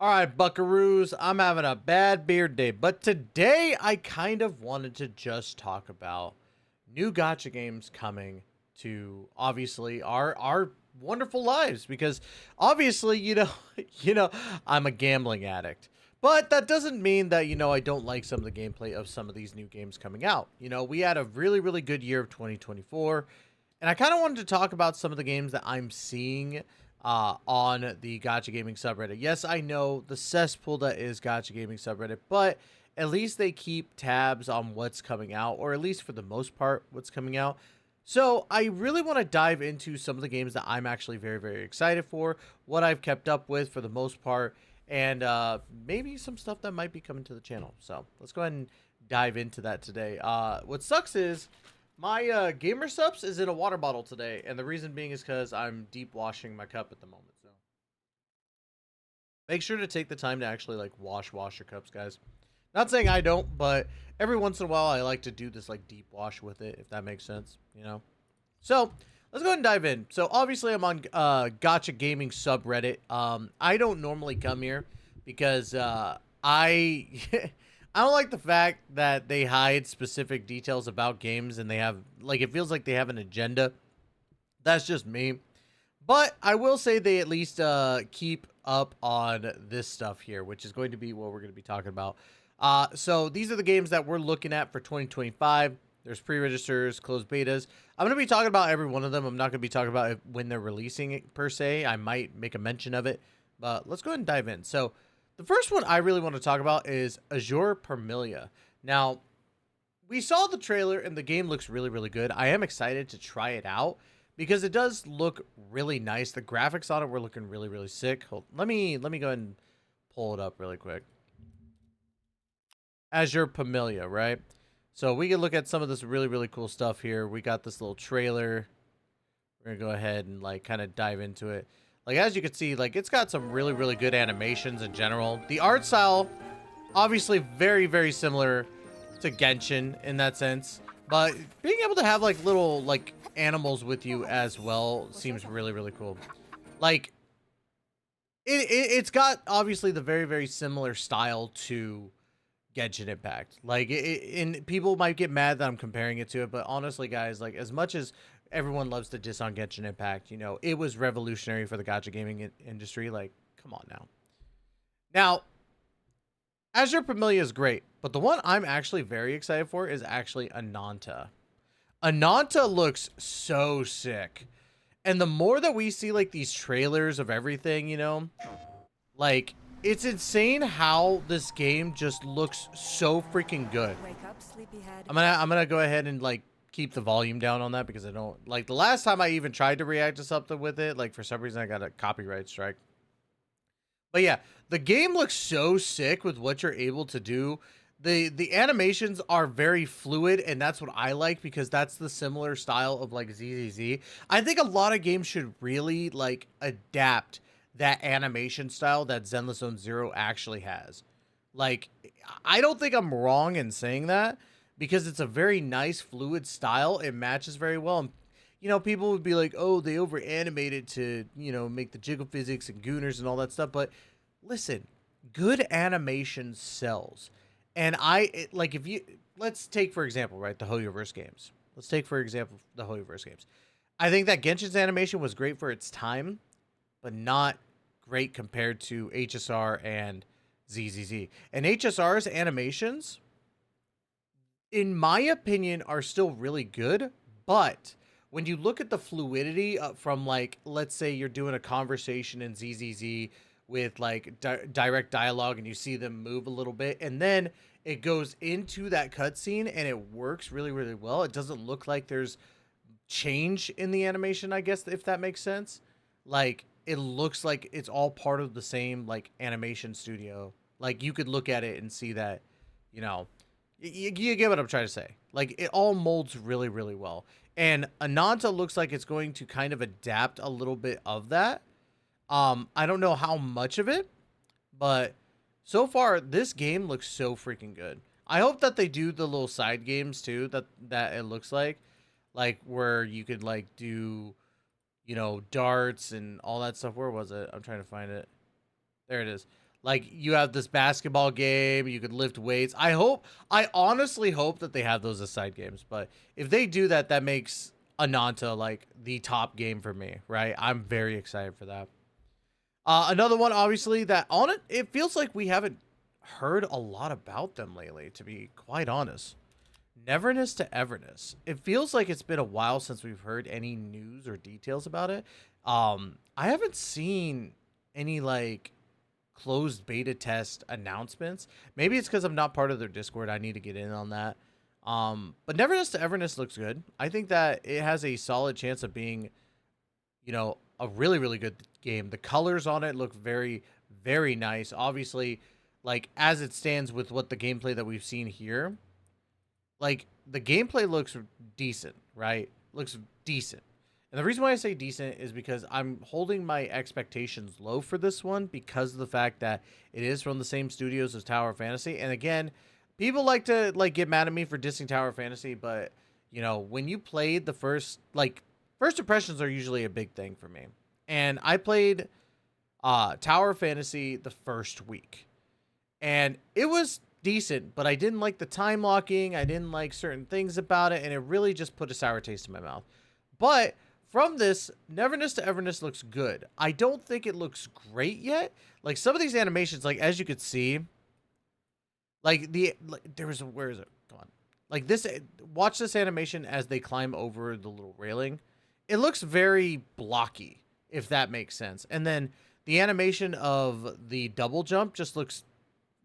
All right, buckaroos, I'm having a bad beard day, but today I kind of wanted to just talk about new gacha games coming to obviously our wonderful lives because obviously, you know, I'm a gambling addict. But that doesn't mean that, I don't like some of the gameplay of some of these new games coming out. We had a really, really good year of 2024, and I kind of wanted to talk about some of the games that I'm seeing on the Gacha Gaming subreddit. Yes, I know the cesspool that is Gacha Gaming subreddit, but at least they keep tabs on what's coming out, or at least for the most part, what's coming out. So I really want to dive into some of the games that I'm actually very, very excited for, what I've kept up with for the most part, and maybe some stuff that might be coming to the channel. So let's go ahead and dive into that today. What sucks is my gamer subs is in a water bottle today, and the reason being is because I'm deep washing my cup at the moment. So make sure to take the time to actually like wash your cups, guys. Not saying I don't, but every once in a while I like to do this like deep wash with it, if that makes sense. So let's go ahead and dive in. So obviously I'm on Gacha Gaming subreddit. I don't normally come here because I I don't like the fact that they hide specific details about games and they have like it feels like they have an agenda. That's just me. But I will say they at least keep up on this stuff here, which is going to be what we're going to be talking about. So these are the games that we're looking at for 2025. There's pre-registers, closed betas. I'm going to be talking about every one of them. I'm not going to be talking about it when they're releasing it per se. I might make a mention of it, but let's go ahead and dive in. So the first one I really want to talk about is Azure Promillia. Now, we saw the trailer and the game looks really, really good. I am excited to try it out because it does look really nice. The graphics on it were looking really, really sick. Let me go ahead and pull it up really quick. Azure Pamilia, right? So we can look at some of this really, really cool stuff here. We got this little trailer. We're gonna go ahead and like kind of dive into it. Like as you can see, like it's got some really, really good animations in general. The art style, obviously very, very similar to Genshin in that sense. But being able to have like little like animals with you as well seems really, really cool. Like it's got obviously the very, very similar style to Genshin Impact. Like, and people might get mad that I'm comparing it to it, but honestly, guys, like, as much as everyone loves to diss on Genshin Impact, it was revolutionary for the gacha gaming industry. Like, come on now. Now, Azure Pamilia is great, but the one I'm actually very excited for is actually Ananta. Ananta looks so sick. And the more that we see, like, these trailers of everything, like, it's insane how this game just looks so freaking good. Wake up, sleepyhead. I'm gonna go ahead and like keep the volume down on that because I don't like the last time I even tried to react to something with it, like for some reason I got a copyright strike. But yeah, the game looks so sick with what you're able to do. The animations are very fluid, and that's what I like because that's the similar style of like ZZZ. I think a lot of games should really like adapt that animation style that Zenless Zone Zero actually has. Like, I don't think I'm wrong in saying that because it's a very nice fluid style. It matches very well. And, people would be like, oh, they over animated to, make the jiggle physics and gooners and all that stuff. But listen, good animation sells. And like, if you, let's take, for example, right, the Hoyoverse games. Let's take, for example, the Hoyoverse games. I think that Genshin's animation was great for its time, but not great compared to HSR and ZZZ. And HSR's animations, in my opinion, are still really good, but when you look at the fluidity from like, let's say you're doing a conversation in ZZZ with like direct dialogue and you see them move a little bit and then it goes into that cutscene and it works really, really well. It doesn't look like there's change in the animation, I guess, if that makes sense. Like, it looks like it's all part of the same like animation studio. Like, you could look at it and see that, you know, you get what I'm trying to say. Like, it all molds really, really well. And Ananta looks like it's going to kind of adapt a little bit of that. I don't know how much of it, but so far this game looks so freaking good. I hope that they do the little side games too, that it looks like where you could like do, darts and all that stuff. Where was it? I'm trying to find it. There it is. Like, you have this basketball game, you could lift weights. I honestly hope that they have those as side games. But if they do that, that makes Ananta like the top game for me, right? I'm very excited for that. Another one, obviously, that on it, it feels like we haven't heard a lot about them lately, to be quite honest. Neverness to Everness. It feels like it's been a while since we've heard any news or details about it. I haven't seen any like closed beta test announcements. Maybe it's because I'm not part of their Discord. I need to get in on that. But Neverness to Everness looks good. I think that it has a solid chance of being, you know, a really, really good game. The colors on it look very, very nice. Obviously, like as it stands with what the gameplay that we've seen here, like the gameplay looks decent, right? Looks decent. And the reason why I say decent is because I'm holding my expectations low for this one because of the fact that it is from the same studios as Tower Fantasy. And again, people like to like get mad at me for dissing Tower Fantasy, but you know, when you played the first impressions are usually a big thing for me. And I played Tower Fantasy the first week. And it was decent, but I didn't like the time locking. I didn't like certain things about it, and it really just put a sour taste in my mouth. But from this, Neverness to Everness looks good. I don't think it looks great yet. Like some of these animations, like as you could see, like where is it? Come on. Like this, watch this animation as they climb over the little railing. It looks very blocky, if that makes sense. And then the animation of the double jump just looks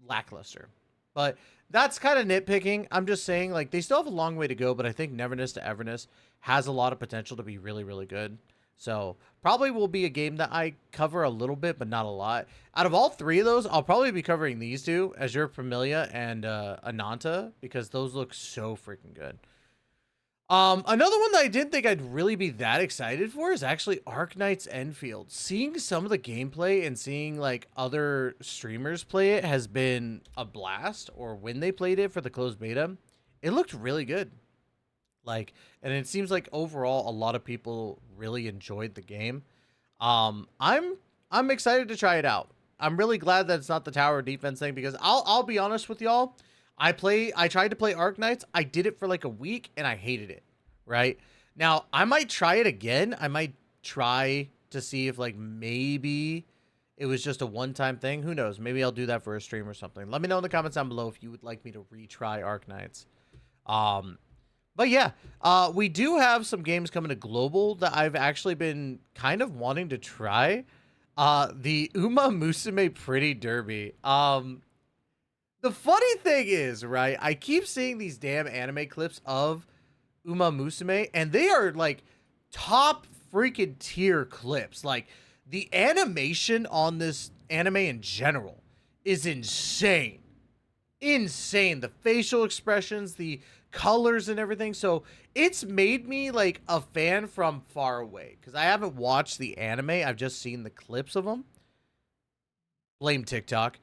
lackluster. But that's kind of nitpicking. I'm just saying, like, they still have a long way to go, but I think Neverness to Everness has a lot of potential to be really, really good. So probably will be a game that I cover a little bit, but not a lot. Out of all three of those, I'll probably be covering these two, Azure, Promillia, and Ananta, because those look so freaking good. Another one that I didn't think I'd really be that excited for is actually Arknights Endfield. Seeing some of the gameplay and seeing like other streamers play it has been a blast, or when they played it for the closed beta, it looked really good. Like, and it seems like overall a lot of people really enjoyed the game. I'm excited to try it out. I'm really glad that it's not the tower defense thing because I'll be honest with y'all. I tried to play Arknights. I did it for like a week and I hated it. Right now, I might try it again. I might try to see if like maybe it was just a one-time thing. Who knows? Maybe I'll do that for a stream or something. Let me know in the comments down below if you would like me to retry Arknights. But yeah, we do have some games coming to global that I've actually been kind of wanting to try. The Uma Musume Pretty Derby. The funny thing is, right, I keep seeing these damn anime clips of Uma Musume, and they are like top freaking tier clips. Like the animation on this anime in general is insane. Insane. The facial expressions, the colors and everything. So it's made me like a fan from far away because I haven't watched the anime. I've just seen the clips of them. Blame TikTok.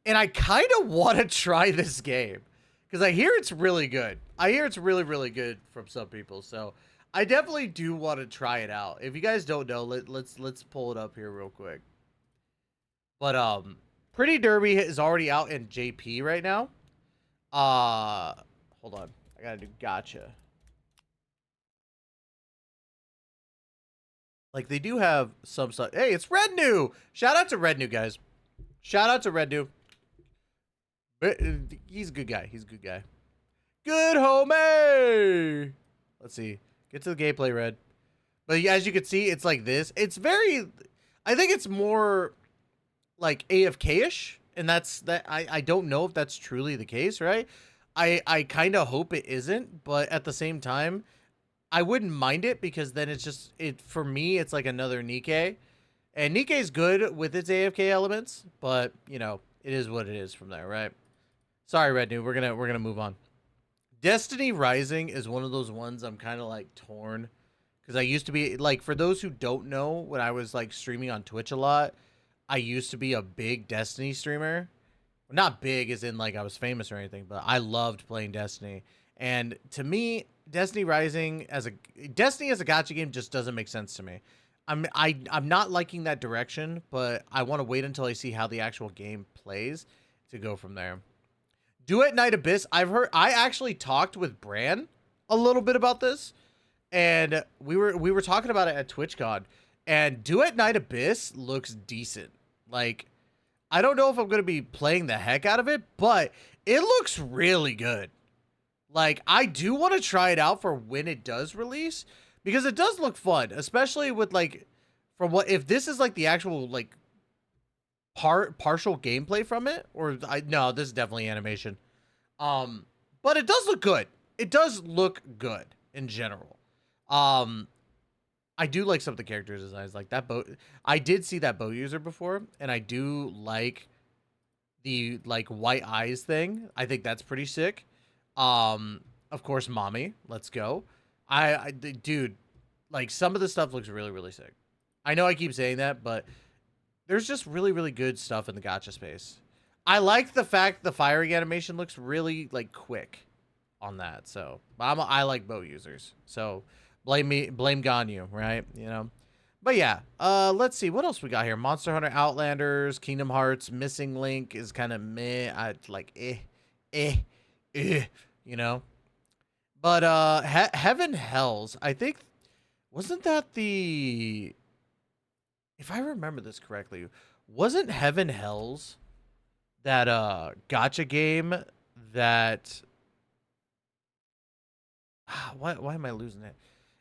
And I kind of want to try this game because I hear it's really good. I hear it's really, really good from some people. So I definitely do want to try it out. If you guys don't know, let's pull it up here real quick. But Pretty Derby is already out in JP right now. Hold on. I gotta do Gacha. Like they do have some stuff. Hey, it's Red New. Shout out to Red New, guys. Shout out to Red New. He's a good guy. He's a good guy. Good homie. Let's see. Get to the gameplay, Red. But as you can see, it's like this. It's very... I think it's more like AFK-ish. And that's that. I don't know if that's truly the case, right? I kind of hope it isn't. But at the same time, I wouldn't mind it because then it's just... For me, it's like another Nikke. And Nikke's good with its AFK elements. But, you know, it is what it is from there, right? Sorry, Red New. We're gonna move on. Destiny Rising is one of those ones I'm kind of like torn because I used to be like, for those who don't know, when I was like streaming on Twitch a lot, I used to be a big Destiny streamer. Not big as in like I was famous or anything, but I loved playing Destiny. And to me, Destiny as a gacha game just doesn't make sense to me. I'm not liking that direction, but I want to wait until I see how the actual game plays to go from there. Duet Night Abyss, I actually talked with Bran a little bit about this, and we were talking about it at TwitchCon, and Duet Night Abyss looks decent. Like, I don't know if I'm going to be playing the heck out of it, but it looks really good. Like, I do want to try it out for when it does release, because it does look fun, especially with, like, from what, if this is like the actual, like, partial gameplay from it, or no, this is definitely animation. But it does look good. It does look good in general. I do like some of the character designs, like that boat. I did see that boat user before, and I do like the like white eyes thing. I think that's pretty sick. Of course, mommy, let's go. Dude, like some of the stuff looks really, really sick. I know I keep saying that, but there's just really, really good stuff in the gacha space. I like the fact the firing animation looks really like quick on that. So I like boat users. So blame Ganyu, right? You know. But yeah, let's see what else we got here. Monster Hunter Outlanders, Kingdom Hearts, Missing Link is kind of meh. I like you know. But Heaven Hells, I think, wasn't that the, if I remember this correctly, wasn't Heaven Hells that gacha game that why am I losing it?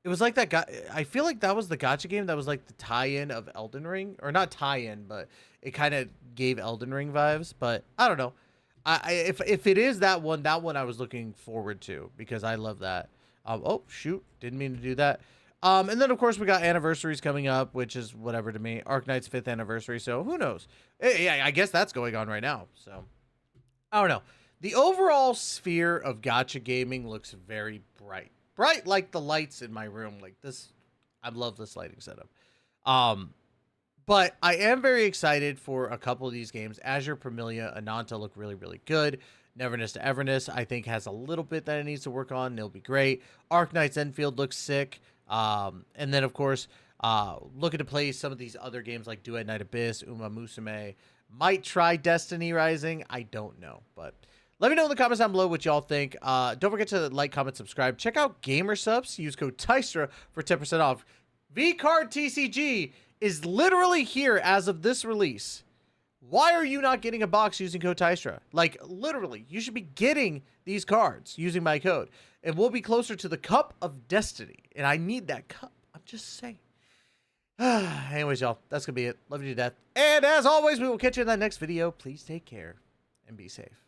It was like that guy. I feel like that was the gacha game that was like the tie-in of Elden Ring, or not tie-in, but it kind of gave Elden Ring vibes. But I don't know. If it is that one I was looking forward to, because I love that. Oh shoot, didn't mean to do that. And then of course we got anniversaries coming up, which is whatever to me. Arknights 5th anniversary, so who knows? Yeah, I guess that's going on right now. So I don't know. The overall sphere of gacha gaming looks very bright. Bright like the lights in my room. Like this, I love this lighting setup. But I am very excited for a couple of these games. Azure, Promillia, Ananta look really, really good. Neverness to Everness, I think, has a little bit that it needs to work on, and it'll be great. Arknights Endfield looks sick. And then, of course, looking to play some of these other games like Duet Night Abyss, Uma Musume. Might try Destiny Rising. I don't know, but let me know in the comments down below what y'all think. Don't forget to like, comment, subscribe. Check out Gamer Subs. Use code TYSTRA for 10% off. V-Card TCG is literally here as of this release. Why are you not getting a box using code TYSTRA? Like, literally, you should be getting these cards using my code. And we'll be closer to the Cup of Destiny. And I need that cup. I'm just saying. Anyways, y'all, that's going to be it. Love you to death. And as always, we will catch you in that next video. Please take care and be safe.